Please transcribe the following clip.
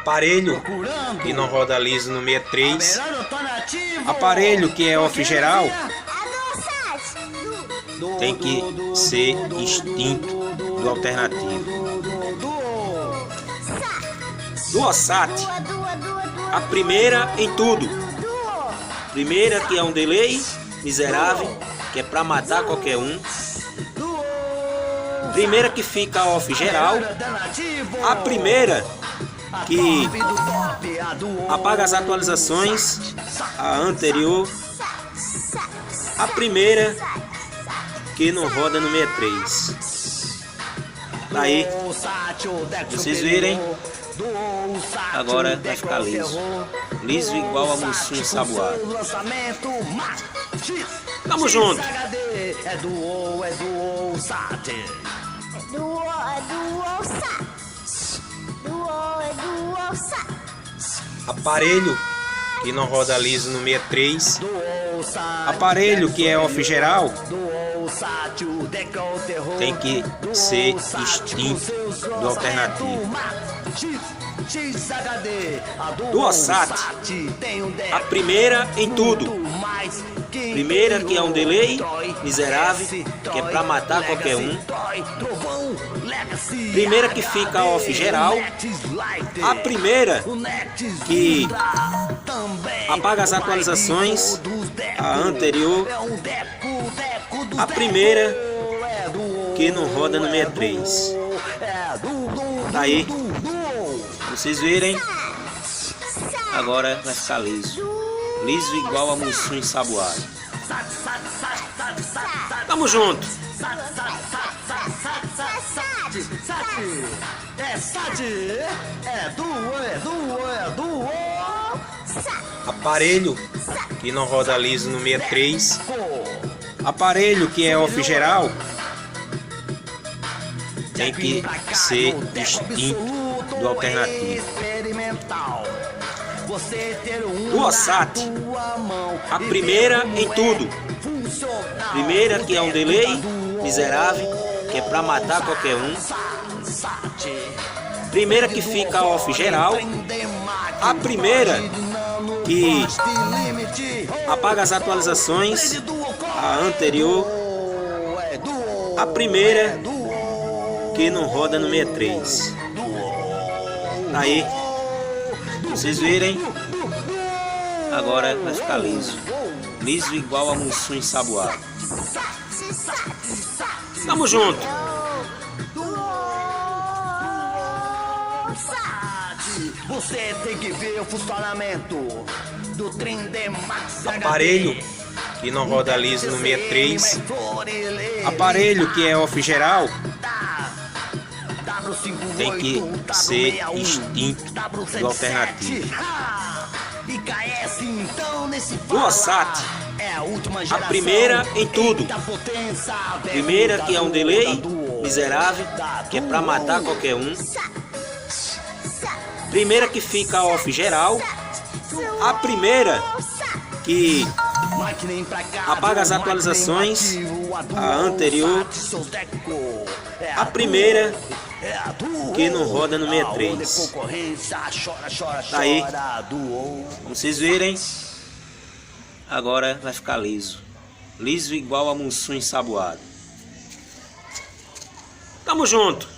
Aparelho que não roda liso no 63. Aparelho que é off geral tem que ser extinto do alternativo. Duosat, a primeira em tudo. Primeira que é um delay miserável, que é pra matar qualquer um. Primeira que fica off geral. A primeira que apaga as atualizações. A anterior. A primeira que não roda no 63. Daí, vocês virem. Agora vai ficar liso. Liso igual a mocinho saboado. Tamo junto. Aparelho que não roda liso no 63. Aparelho que é off geral tem que ser extinto do alternativo. Duosat, a primeira em tudo. Primeira que é um delay miserável, que é pra matar qualquer um. Primeira que fica off geral. A primeira que apaga as atualizações. A anterior. A primeira que não roda no 63. Daí, vocês verem. Agora vai ficar liso. Liso igual a mocinho ensaboado. Tamo junto. Aparelho que não roda liso no 63. Aparelho que é off geral tem que ser extinto do alternativo. Duosat, a primeira em tudo. Primeira que é um delay miserável, que é pra matar qualquer um. Primeira que fica off geral. A primeira que apaga as atualizações. A anterior. A primeira que não roda no 63. Aí, vocês verem. Agora vai ficar liso. Liso igual a mocinho ensaboado. Tamo junto. Você tem que ver o funcionamento do Trindem Max. Aparelho que não roda liso no 63. Aparelho que é off geral tem que ser extinto do alternativo. Duosat, a primeira em tudo. Primeira que é um delay miserável, que é pra matar qualquer um. Primeira que fica off geral. A primeira que apaga as atualizações. A anterior. A primeira que não roda no 63. Aí, vocês verem. Agora vai ficar liso. Liso igual a mocinho ensaboado. Tamo junto.